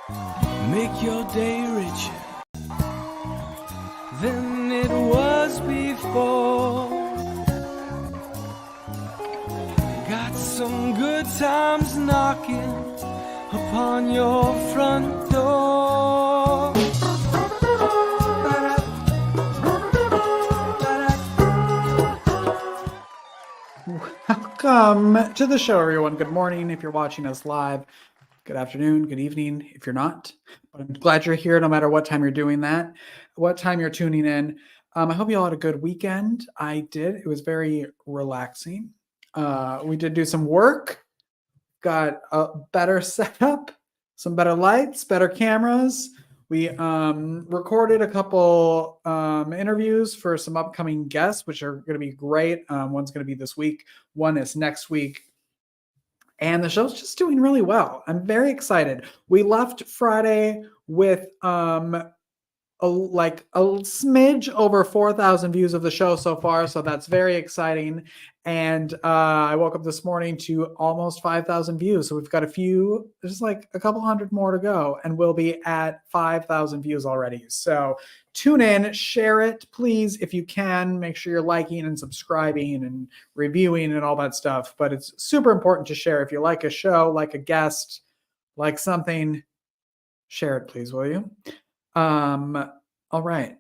Make your day richer than it was before. Got some good times knocking upon your front door. Welcome to the show, everyone. Good morning if you're watching us live. Good afternoon, good evening if you're not. But I'm glad you're here no matter what time you're doing that, what time you're tuning in. I hope you all had a good weekend. I did. It was very relaxing. We did do some work, got a better setup, some better lights, better cameras. We recorded a couple interviews for some upcoming guests, which are going to be great. One's going to be this week. One is next week. And the show's just doing really well. I'm very excited. We left Friday with a smidge over 4,000 views of the show so far. So that's very exciting. And I woke up this morning to almost 5,000 views. So we've got there's like a couple hundred more to go. And we'll be at 5,000 views already. So tune in, share it, please, if you can. Make sure you're liking and subscribing and reviewing and all that stuff. But it's super important to share. If you like a show, like a guest, like something, share it, please, will you? All right.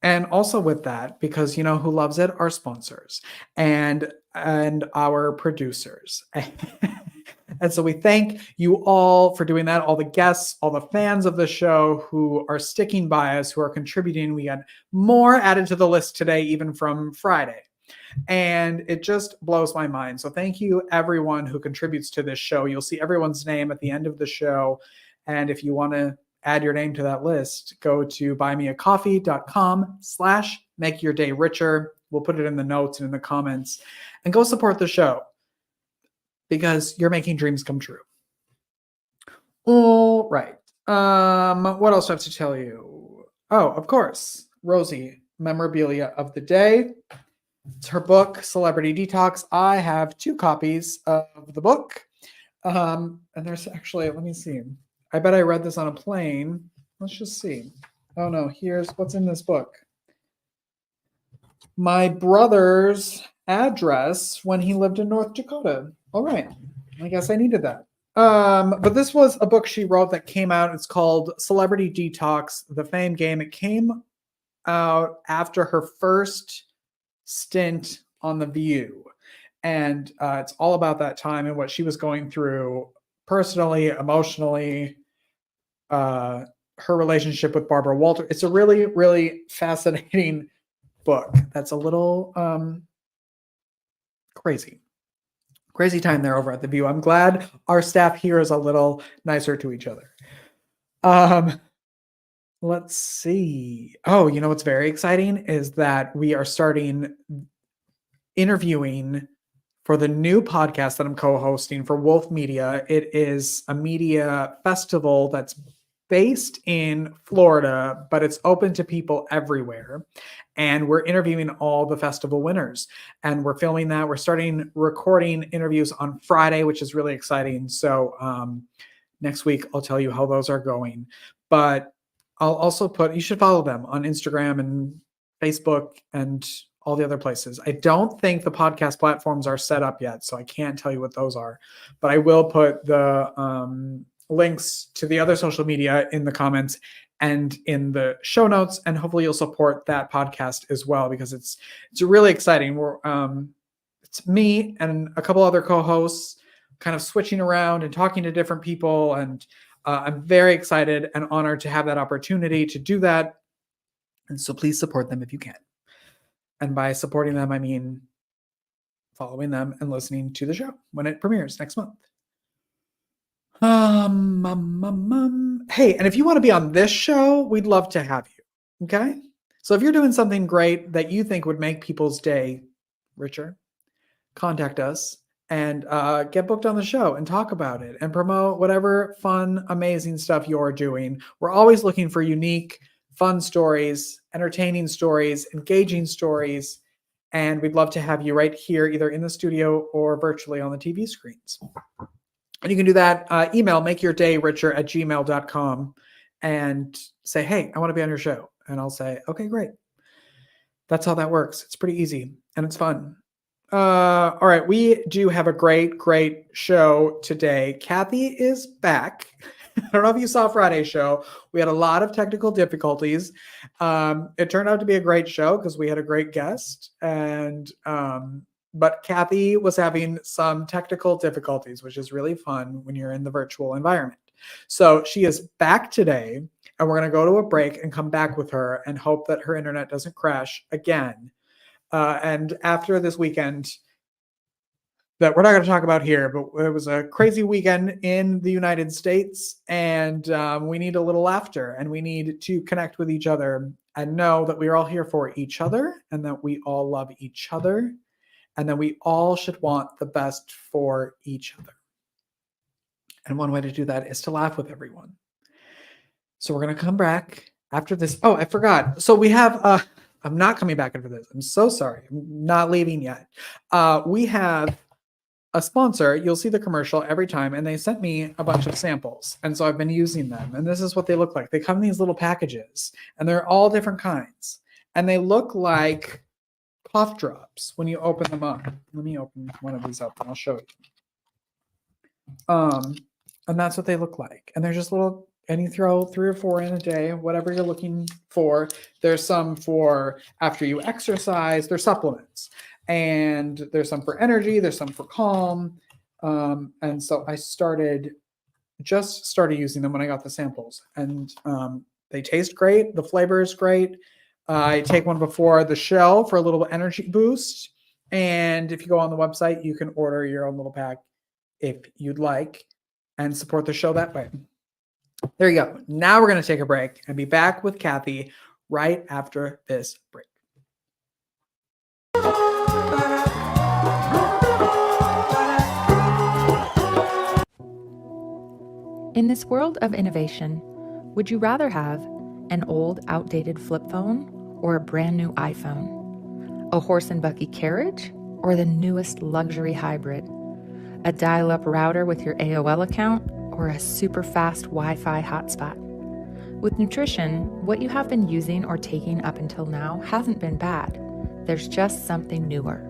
And also with that, because you know who loves it? Our sponsors and our producers. And so we thank you all for doing that. All the guests, all the fans of the show who are sticking by us, who are contributing. We got more added to the list today, even from Friday. And it just blows my mind. So thank you, everyone who contributes to this show. You'll see everyone's name at the end of the show. And if you want to add your name to that list, go to buymeacoffee.com/makeyourdayricher. We'll put it in the notes and in the comments, and go support the show because you're making dreams come true. All right. What else do I have to tell you? Oh, of course, Rosie, memorabilia of the day. It's her book, Celebrity Detox. I have 2 copies of the book. And there's actually, let me see. I bet I read this on a plane. Let's just see. Oh no, here's what's in this book. My brother's address when he lived in North Dakota. All right. I guess I needed that. But this was a book she wrote that came out. It's called Celebrity Detox, The Fame Game. It came out after her first stint on The View. And it's all about that time and what she was going through personally, emotionally, her relationship with Barbara Walters. It's a really, really fascinating book. That's a little crazy time there over at The View. I'm glad our staff here is a little nicer to each other. Let's see. Oh, you know what's very exciting is that we are starting interviewing for the new podcast that I'm co-hosting for Wolf Media. It is a media festival that's based in Florida, but it's open to people everywhere. And we're interviewing all the festival winners. And we're filming that. We're starting recording interviews on Friday, which is really exciting. So next week, I'll tell you how those are going. But I'll also you should follow them on Instagram and Facebook and all the other places. I don't think the podcast platforms are set up yet, so I can't tell you what those are. But I will put the links to the other social media in the comments and in the show notes, and hopefully you'll support that podcast as well, because it's really exciting. It's me and a couple other co-hosts kind of switching around and talking to different people, and I'm very excited and honored to have that opportunity to do that. And so please support them if you can. And by supporting them, I mean following them and listening to the show when it premieres next month. Hey, and if you want to be on this show, we'd love to have you. Okay? So if you're doing something great that you think would make people's day richer, contact us and get booked on the show and talk about it and promote whatever fun, amazing stuff you're doing. We're always looking for unique, fun stories, entertaining stories, engaging stories, and we'd love to have you right here, either in the studio or virtually on the TV screens. And you can do that. Email makeyourdayricher@gmail.com and say, hey, I want to be on your show. And I'll say, okay, great. That's how that works. It's pretty easy and it's fun. All right. We do have a great show today. Cathy is back. I don't know if you saw Friday's show. We had a lot of technical difficulties. It turned out to be a great show because we had a great guest. But Cathy was having some technical difficulties, which is really fun when you're in the virtual environment. So she is back today, and we're going to go to a break and come back with her and hope that her internet doesn't crash again. And after this weekend, that we're not going to talk about here, but it was a crazy weekend in the United States, and we need a little laughter, and we need to connect with each other and know that we are all here for each other, and that we all love each other, and that we all should want the best for each other. And one way to do that is to laugh with everyone. So we're going to come back after this. Oh, I forgot. So we have, I'm not coming back after this. I'm so sorry. I'm not leaving yet. We have a sponsor. You'll see the commercial every time, and they sent me a bunch of samples. And so I've been using them. And this is what they look like. They come in these little packages, and they're all different kinds. And they look like cough drops when you open them up. Let me open one of these up and I'll show you. And that's what they look like. And they're just little, and you throw 3 or 4 in a day, whatever you're looking for. There's some for after you exercise. They're supplements. And there's some for energy. There's some for calm. And so I just started using them when I got the samples. And they taste great. The flavor is great. I take one before the show for a little energy boost. And if you go on the website, you can order your own little pack if you'd like and support the show that way. There you go. Now we're going to take a break and be back with Cathy right after this break. In this world of innovation, would you rather have an old, outdated flip phone or a brand new iPhone? A horse and buggy carriage or the newest luxury hybrid? A dial-up router with your AOL account or a super fast Wi-Fi hotspot? With nutrition, what you have been using or taking up until now hasn't been bad. There's just something newer.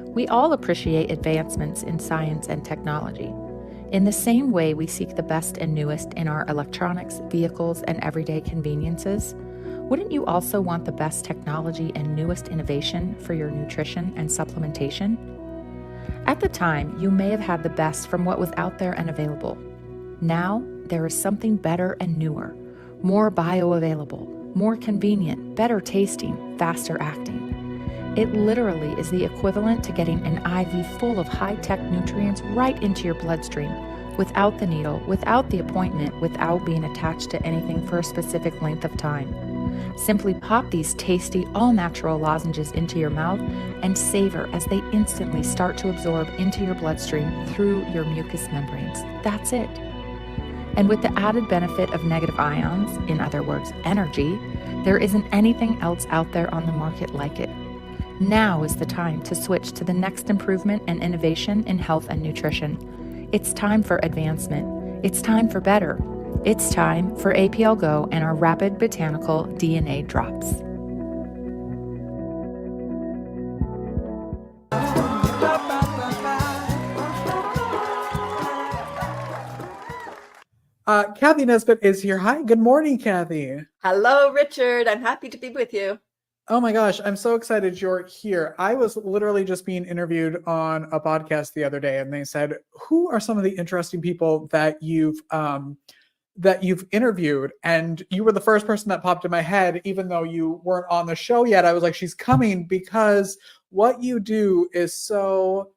We all appreciate advancements in science and technology. In the same way we seek the best and newest in our electronics, vehicles, and everyday conveniences, wouldn't you also want the best technology and newest innovation for your nutrition and supplementation? At the time, you may have had the best from what was out there and available. Now, there is something better and newer, more bioavailable, more convenient, better tasting, faster acting. It literally is the equivalent to getting an IV full of high-tech nutrients right into your bloodstream, without the needle, without the appointment, without being attached to anything for a specific length of time. Simply pop these tasty, all-natural lozenges into your mouth and savor as they instantly start to absorb into your bloodstream through your mucous membranes. That's it. And with the added benefit of negative ions, in other words, energy, there isn't anything else out there on the market like it. Now is the time to switch to the next improvement and innovation in health and nutrition. It's time for advancement. It's time for better. It's time for APL Go and our rapid botanical DNA drops. Cathy Nesbitt is here. Hi, good morning, Cathy. Hello, Richard. I'm happy to be with you. Oh my gosh, I'm so excited you're here. I was literally just being interviewed on a podcast the other day, and they said, who are some of the interesting people that you've interviewed? And you were the first person that popped in my head, even though you weren't on the show yet. I was like, she's coming, because what you do is so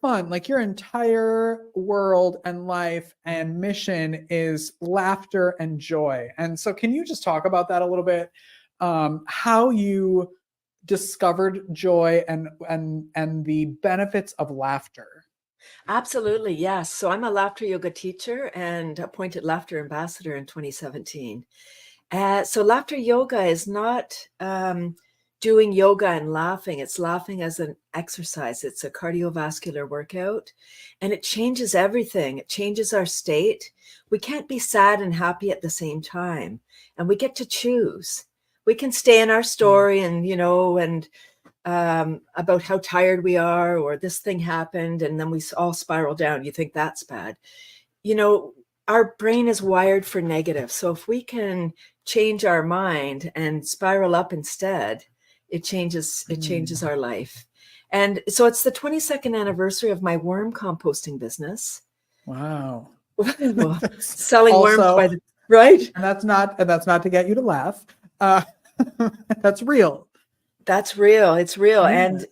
fun. Like, your entire world and life and mission is laughter and joy. And so can you just talk about that a little bit? How you discovered joy and the benefits of laughter. Absolutely, yes. So I'm a laughter yoga teacher and appointed laughter ambassador in 2017. So laughter yoga is not doing yoga and laughing, it's laughing as an exercise. It's a cardiovascular workout, and it changes everything. It changes our state. We can't be sad and happy at the same time, and we get to choose. We can stay in our story and, about how tired we are, or this thing happened, and then we all spiral down. You think that's bad. Our brain is wired for negative. So if we can change our mind and spiral up instead, it changes our life. And so it's the 22nd anniversary of my worm composting business. Wow. Well, selling worms Also, by the right. And that's not to get you to laugh. That's real. That's real. It's real. Yeah. And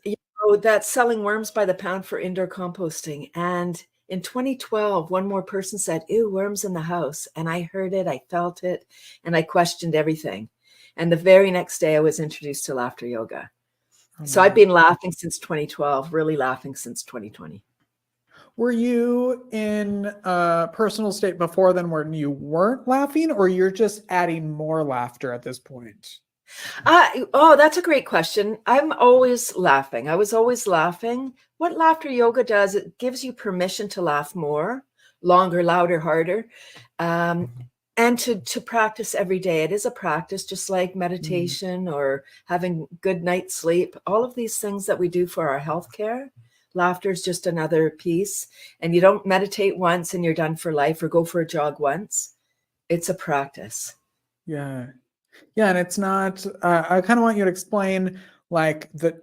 that's selling worms by the pound for indoor composting. And in 2012, one more person said, "Ew, worms in the house." And I heard it, I felt it, and I questioned everything. And the very next day I was introduced to laughter yoga. So I've been laughing since 2012, really laughing since 2020. Were you in a personal state before then when you weren't laughing, or you're just adding more laughter at this point? That's a great question. I'm always laughing. I was always laughing. What laughter yoga does, it gives you permission to laugh more, longer, louder, harder, and to practice every day. It is a practice, just like meditation or having good night's sleep. All of these things that we do for our healthcare, laughter is just another piece. And you don't meditate once and you're done for life, or go for a jog once. It's a practice. Yeah. Yeah. And it's not, I kind of want you to explain like the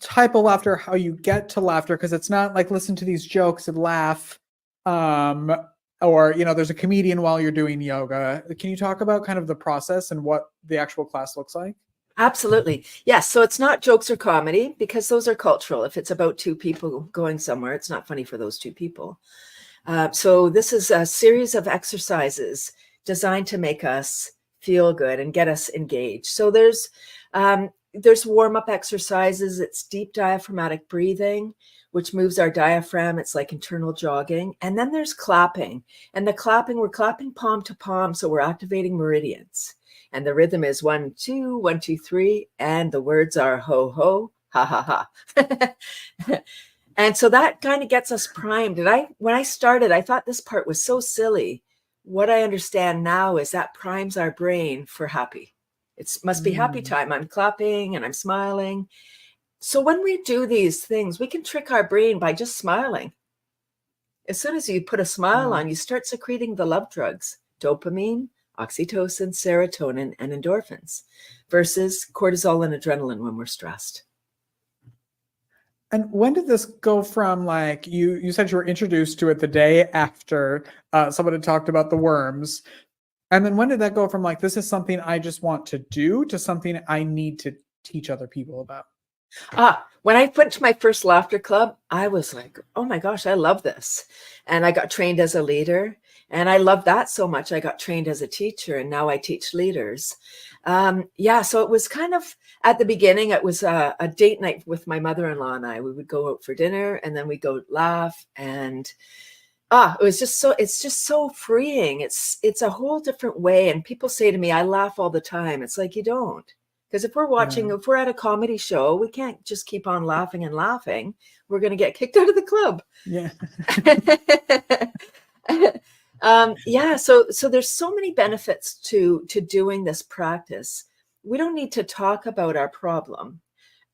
type of laughter, how you get to laughter, because it's not like listen to these jokes and laugh. Or, there's a comedian while you're doing yoga. Can you talk about kind of the process and what the actual class looks like? Absolutely. Yes. So it's not jokes or comedy, because those are cultural. If it's about two people going somewhere, it's not funny for those two people. So this is a series of exercises designed to make us feel good and get us engaged. So there's warm-up exercises. It's deep diaphragmatic breathing, which moves our diaphragm. It's like internal jogging. And then there's clapping. And the clapping, we're clapping palm to palm. So we're activating meridians. And the rhythm is 1, 2, 1, 2, 3. And the words are ho, ho, ha, ha, ha. And so that kind of gets us primed. And when I started, I thought this part was so silly. What I understand now is that primes our brain for happy. It must be happy time. I'm clapping and I'm smiling. So when we do these things, we can trick our brain by just smiling. As soon as you put a smile on, you start secreting the love drugs, dopamine, oxytocin, serotonin, and endorphins, versus cortisol and adrenaline when we're stressed. And when did this go from, like, you said you were introduced to it the day after someone had talked about the worms. And then when did that go from, like, this is something I just want to do, to something I need to teach other people about? When I went to my first laughter club, I was like, oh my gosh, I love this. And I got trained as a leader. And I loved that so much. I got trained as a teacher, and now I teach leaders. So it was kind of, at the beginning, it was a date night with my mother-in-law and I. We would go out for dinner, and then we'd go laugh. And it's just so freeing. It's a whole different way. And people say to me, I laugh all the time. It's like, you don't. Because if we're at a comedy show, we can't just keep on laughing and laughing. We're going to get kicked out of the club. Yeah. So there's so many benefits to doing this practice. We don't need to talk about our problem.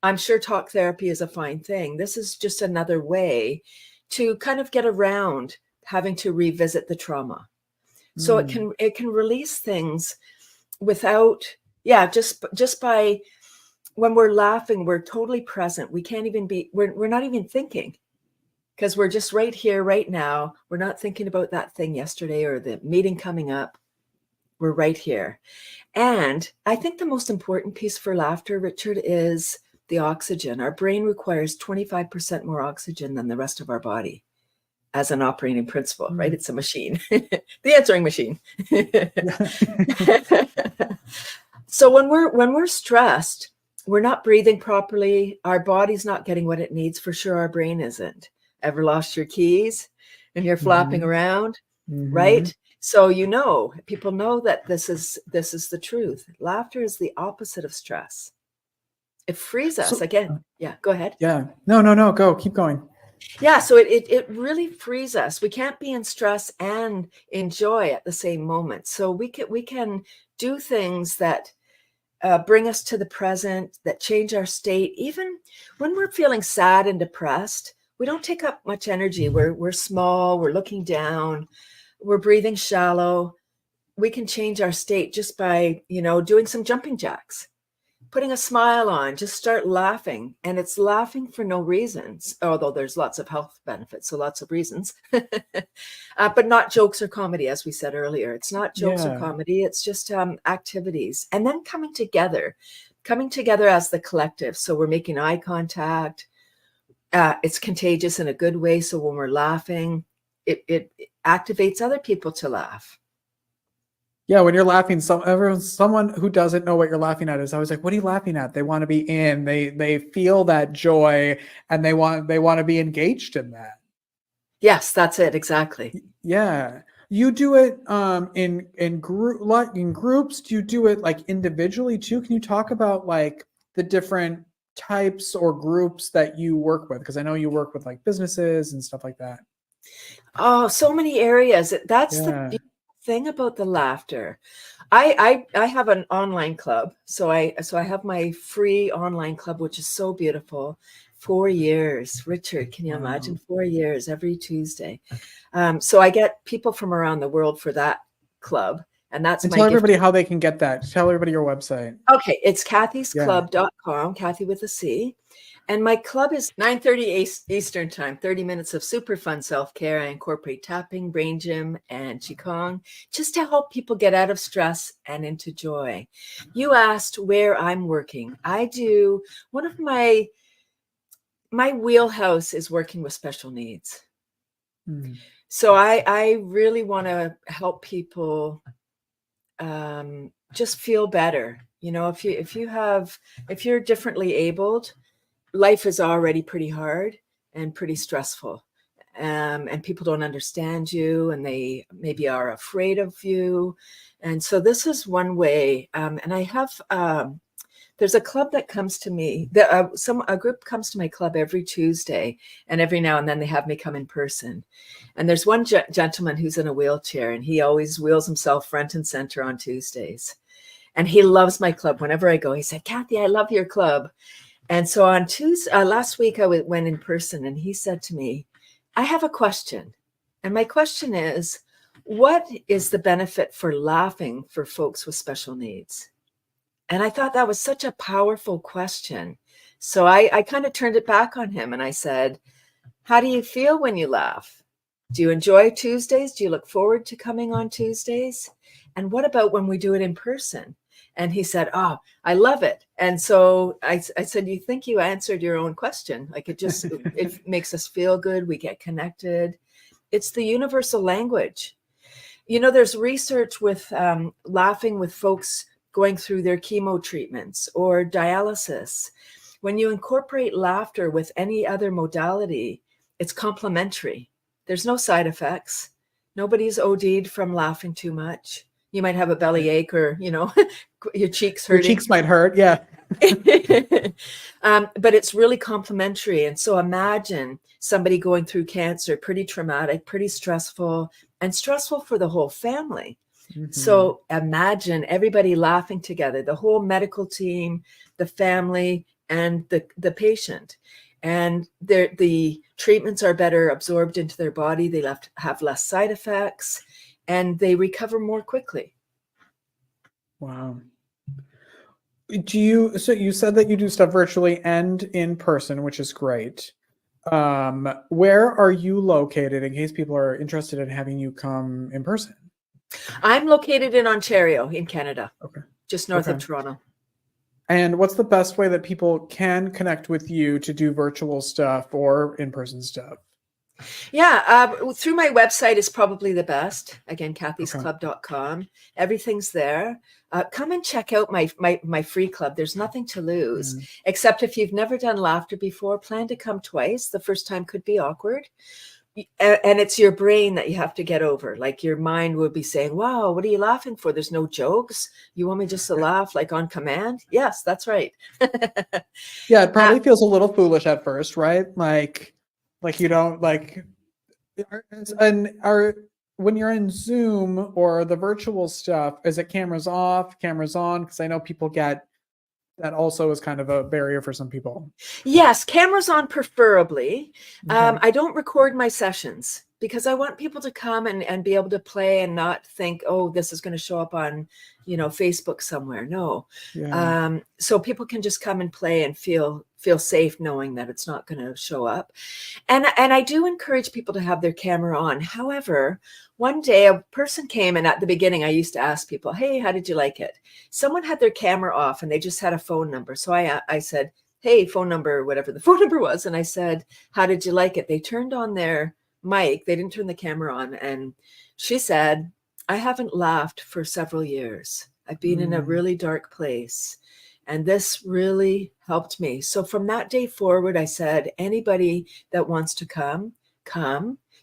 I'm sure talk therapy is a fine thing. This is just another way to kind of get around having to revisit the trauma. So it can release things without, just by, when we're laughing, we're totally present. We can't even we're not even thinking, because we're just right here, right now. We're not thinking about that thing yesterday or the meeting coming up. We're right here. And I think the most important piece for laughter, Richard, is the oxygen. Our brain requires 25% more oxygen than the rest of our body as an operating principle, right? It's a machine, the answering machine. So when we're stressed, we're not breathing properly. Our body's not getting what it needs. For sure, our brain isn't. Ever lost your keys and you're flapping around, right? So people know that this is the truth. Laughter is the opposite of stress. It frees us So, again. Yeah, go ahead. yeah. No. Go. Keep going. Yeah, so it really frees us. We can't be in stress and enjoy at the same moment. So we can do things that bring us to the present, that change our state. Even when we're feeling sad and depressed, we don't take up much energy. We're small, we're looking down, we're breathing shallow. We can change our state just by, doing some jumping jacks, putting a smile on, just start laughing. And it's laughing for no reasons, although there's lots of health benefits, so lots of reasons. But not jokes or comedy, as we said earlier. It's not jokes or Yeah. comedy. It's just activities. And then coming together as the collective. So we're making eye contact. It's contagious in a good way. So when we're laughing, it activates other people to laugh. Yeah, when you're laughing, someone who doesn't know what you're laughing at is always like, "What are you laughing at?" They want to be in. They feel that joy, and they want to be engaged in that. Yes, that's it. Exactly. Yeah, you do it in groups. Do you do it like individually too? Can you talk about like the different types or groups that you work with? Because I know you work with like businesses and stuff like that. Oh, so many areas. That's the Yeah. beautiful thing about the laughter. I have an online club. So I have my free online club, which is so beautiful. 4 years. Richard, can you imagine? Wow. 4 years every Tuesday. So I get people from around the world for that club. And that's And my tell gift. everybody how they can get that. Tell everybody your website. Okay, it's cathysclub.com, Cathy with a C. And my club is 9:30 Eastern time, 30 minutes of super fun self-care. I incorporate tapping, brain gym, and Qigong just to help people get out of stress and into joy. You asked where I'm working. I do, one of my wheelhouse is working with special needs. Mm. So I really want to help people just feel better. If you're differently abled, life is already pretty hard and pretty stressful. And people don't understand you, and they maybe are afraid of you. And so this is one way. And I have, there's a club that comes to me, a group comes to my club every Tuesday, and every now and then they have me come in person. And there's one gentleman who's in a wheelchair, and he always wheels himself front and center on Tuesdays. And he loves my club. Whenever I go, he said, "Cathy, I love your club." And so on Tuesday, last week, I went in person, and he said to me, "I have a question. And my question is, what is the benefit for laughing for folks with special needs?" And I thought that was such a powerful question. So I kind of turned it back on him, and I said, "How do you feel when you laugh? Do you enjoy Tuesdays? Do you look forward to coming on Tuesdays? And what about when we do it in person?" And he said, "Oh, I love it." And so I said, "You think you answered your own question? Like it makes us feel good. We get connected. It's the universal language." There's research with laughing with folks going through their chemo treatments or dialysis. When you incorporate laughter with any other modality, it's complementary. There's no side effects. Nobody's OD'd from laughing too much. You might have a bellyache or, your cheeks Your hurting. cheeks might hurt. Yeah. But it's really complementary. And so imagine somebody going through cancer, pretty traumatic, pretty stressful, and stressful for the whole family. Mhm. So imagine everybody laughing together, the whole medical team, the family, and the patient. And the treatments are better absorbed into their body. They have less side effects, and they recover more quickly. Wow. So you said that you do stuff virtually and in person, which is great. Where are you located in case people are interested in having you come in person? I'm located in Ontario, in Canada, Okay. just north of Okay. Toronto. And what's the best way that people can connect with you to do virtual stuff or in-person stuff? Yeah, through my website is probably the best. Again, cathysclub.com. Everything's there. Come and check out my free club. There's nothing to lose, except if you've never done laughter before, plan to come twice. The first time could be awkward. and it's your brain that you have to get over. Like your mind would be saying, wow, what are you laughing for? There's no jokes. You want me just to laugh like on command? Yes, that's right. Yeah, it probably feels a little foolish at first, right? Like you don't like, and when you're in Zoom or the virtual stuff, is it cameras off, cameras on? Because I know people get that also is kind of a barrier for some people. Yes, cameras on preferably. Okay. I don't record my sessions because I want people to come and be able to play and not think, oh, this is going to show up on, Facebook somewhere. No. Yeah. So people can just come and play and feel safe knowing that it's not going to show up. And I do encourage people to have their camera on. However, one day a person came, and at the beginning, I used to ask people, hey, how did you like it? Someone had their camera off and they just had a phone number. So I said, hey, phone number, whatever the phone number was. And I said, how did you like it? They turned on their mic. They didn't turn the camera on. And she said, I haven't laughed for several years. I've been in a really dark place. And this really helped me. So from that day forward, I said, anybody that wants to come.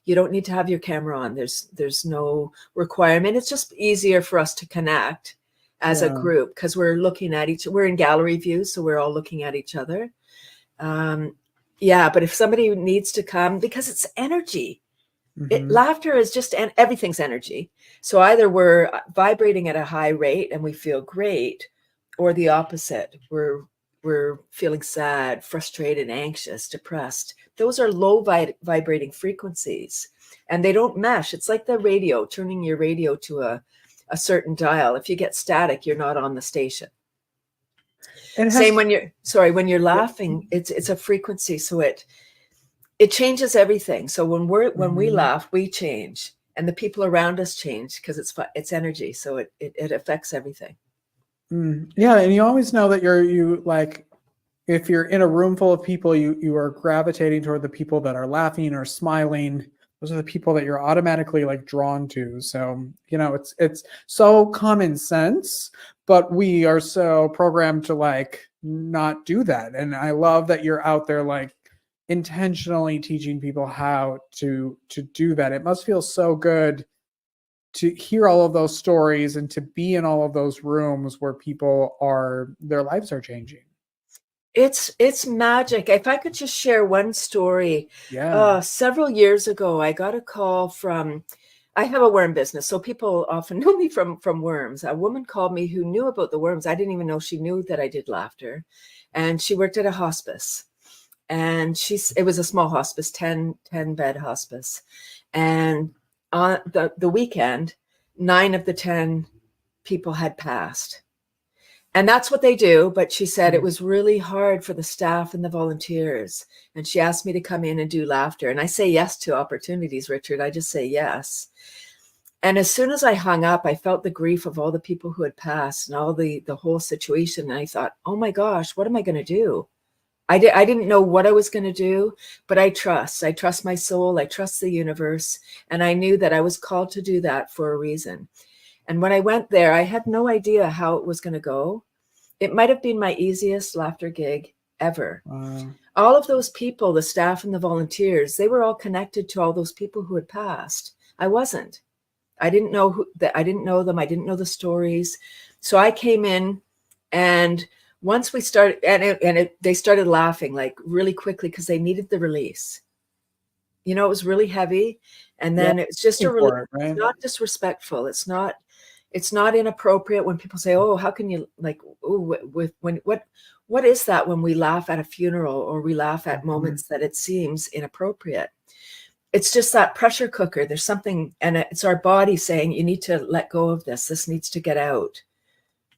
You don't need to have your camera on. There's no requirement. It's just easier for us to connect as a group because we're looking at we're in gallery view, so we're all looking at each other. But if somebody needs to come, because it's energy, laughter is just, and everything's energy. So either we're vibrating at a high rate and we feel great, or the opposite. We're feeling sad, frustrated, anxious, depressed. Those are low vibrating frequencies, and they don't mesh. It's like the radio, turning your radio to a certain dial. If you get static, you're not on the station. Same when you're laughing, it's a frequency. So it changes everything. So when we laugh, we change, and the people around us change because it's energy. So it affects everything. Yeah, and you always know that you like, if you're in a room full of people, you are gravitating toward the people that are laughing or smiling. Those are the people that you're automatically like drawn to. So, it's so common sense, but we are so programmed to like not do that. And I love that you're out there like intentionally teaching people how to do that. It must feel so good to hear all of those stories and to be in all of those rooms where their lives are changing. It's magic. If I could just share one story. Yeah. Several years ago, I got a call I have a worm business, so people often know me from worms. A woman called me who knew about the worms. I didn't even know she knew that I did laughter. And she worked at a hospice. And it was a small hospice, 10 bed hospice. And on the weekend, 9 of the 10 people had passed. And that's what they do. But she said it was really hard for the staff and the volunteers. And she asked me to come in and do laughter. And I say yes to opportunities, Richard. I just say yes. And as soon as I hung up, I felt the grief of all the people who had passed and all the whole situation. And I thought, oh my gosh, what am I going to do? I didn't know what I was going to do, but I trust my soul. I trust the universe. And I knew that I was called to do that for a reason. And when I went there, I had no idea how it was going to go. It might have been my easiest laughter gig ever. Wow. All of those people, the staff and the volunteers, they were all connected to all those people who had passed. I wasn't. I didn't know I didn't know them. I didn't know the stories. So I came in, and once we started, they started laughing like really quickly because they needed the release. It was really heavy. And then it's just a release. Right? It's not disrespectful. It's not inappropriate when people say, oh, how can you like, oh, what is that when we laugh at a funeral or we laugh at moments that it seems inappropriate? It's just that pressure cooker. There's something, and it's our body saying, you need to let go of this. This needs to get out.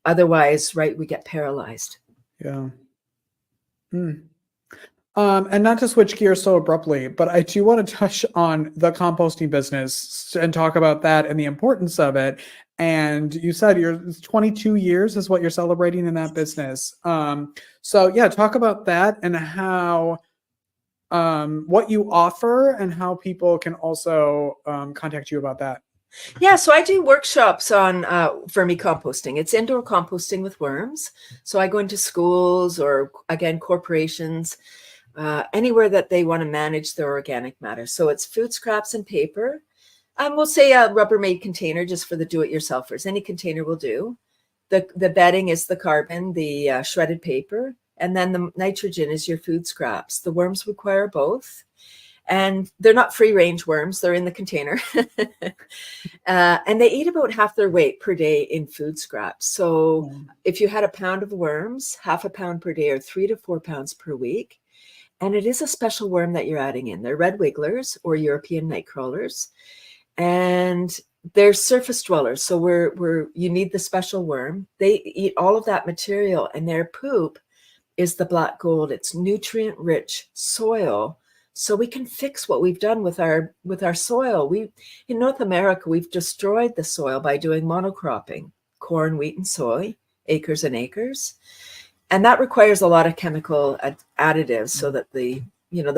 Otherwise, right, we get paralyzed. Yeah. And not to switch gears so abruptly, but I do want to touch on the composting business and talk about that and the importance of it. And you said 22 years is what you're celebrating in that business. So yeah, talk about that and how, what you offer and how people can also contact you about that. Yeah, so I do workshops on vermicomposting. It's indoor composting with worms. So I go into schools or, again, corporations, anywhere that they want to manage their organic matter. So it's food scraps and paper. We'll say a Rubbermaid container just for the do-it-yourselfers. Any container will do. The bedding is the carbon, the shredded paper, and then the nitrogen is your food scraps. The worms require both. And they're not free-range worms. They're in the container. And they eat about half their weight per day in food scraps. So if you had a pound of worms, half a pound per day, or 3 to 4 pounds per week. And it is a special worm that you're adding in. They're red wigglers or European night crawlers. And they're surface dwellers. So you need the special worm. They eat all of that material, and their poop is the black gold. It's nutrient-rich soil. So we can fix what we've done with our soil. In North America, we've destroyed the soil by doing monocropping, corn, wheat, and soy, acres and acres. And that requires a lot of chemical additives so that the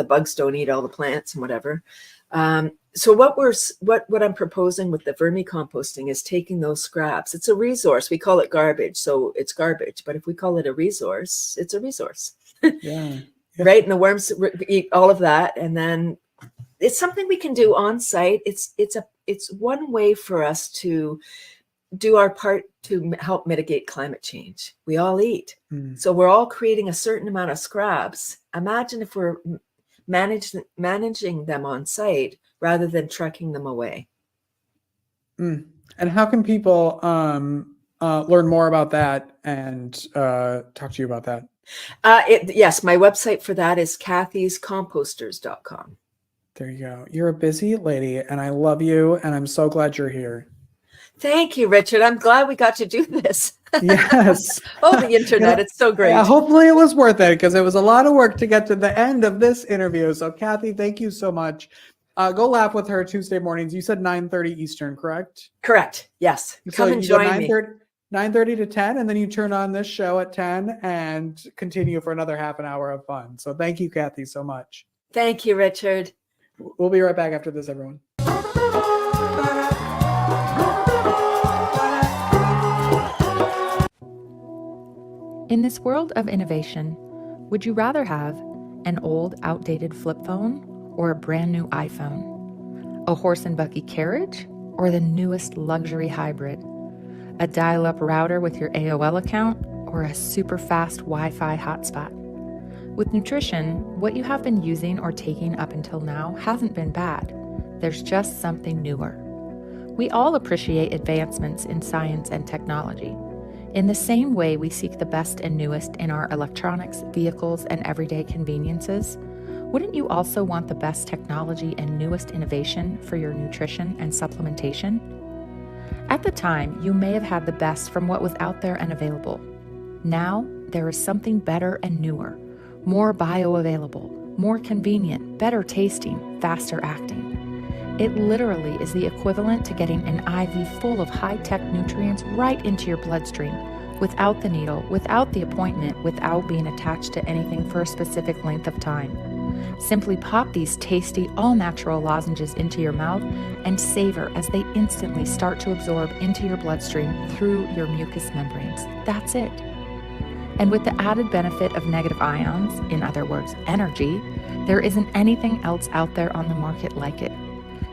bugs don't eat all the plants and whatever. So what I'm proposing with the vermicomposting is taking those scraps. It's a resource. We call it garbage, so it's garbage. But if we call it a resource, it's a resource. Yeah. Right. And the worms eat all of that. And then it's something we can do on site. It's one way for us to do our part to help mitigate climate change. We all eat. So we're all creating a certain amount of scraps. Imagine if we're managing them on site rather than trucking them away. And how can people learn more about that and talk to you about that? Yes, my website for that is cathyscomposters.com. There you go. You're a busy lady, and I love you, and I'm so glad you're here. Thank you, Richard. I'm glad we got to do this. Yes. The internet. It's so great. Yeah, hopefully it was worth it, because it was a lot of work to get to the end of this interview. So Cathy, thank you so much. Go laugh with her Tuesday mornings. You said 9:30 Eastern, correct? Correct. Yes. Come and join me. 9:30 to 10, and then you turn on this show at 10 and continue for another half an hour of fun. So thank you, Cathy, so much. Thank you, Richard. We'll be right back after this, everyone. In this world of innovation, would you rather have an old, outdated flip phone or a brand new iPhone? A horse and buggy carriage or the newest luxury hybrid? A dial-up router with your AOL account or a super fast Wi-Fi hotspot? With nutrition, what you have been using or taking up until now hasn't been bad. There's just something newer. We all appreciate advancements in science and technology. In the same way we seek the best and newest in our electronics, vehicles, and everyday conveniences, wouldn't you also want the best technology and newest innovation for your nutrition and supplementation? At the time, you may have had the best from what was out there and available. Now, there is something better and newer, more bioavailable, more convenient, better tasting, faster acting. It literally is the equivalent to getting an IV full of high-tech nutrients right into your bloodstream, without the needle, without the appointment, without being attached to anything for a specific length of time. Simply pop these tasty, all-natural lozenges into your mouth and savor as they instantly start to absorb into your bloodstream through your mucous membranes. That's it. And with the added benefit of negative ions, in other words, energy, there isn't anything else out there on the market like it.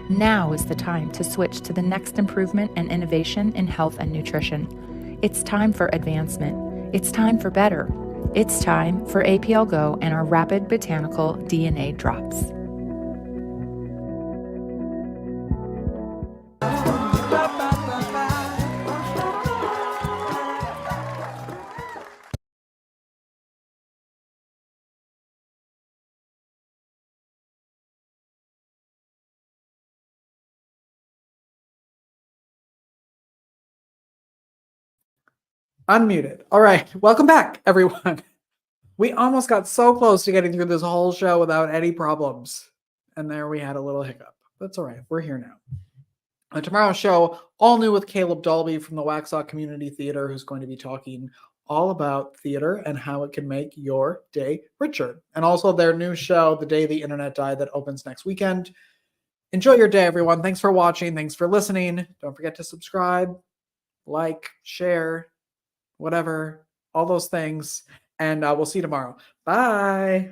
Now is the time to switch to the next improvement and innovation in health and nutrition. It's time for advancement. It's time for better. It's time for APL Go and our rapid botanical DNA drops. Unmuted. All right. Welcome back, everyone. We almost got so close to getting through this whole show without any problems. And there we had a little hiccup. That's all right. We're here now. On tomorrow's show, all new with Caleb Dalby from the Waxhaw Community Theater, who's going to be talking all about theater and how it can make your day richer. And also their new show, The Day the Internet Died, that opens next weekend. Enjoy your day, everyone. Thanks for watching. Thanks for listening. Don't forget to subscribe, like, share, whatever, all those things. And we'll see you tomorrow. Bye.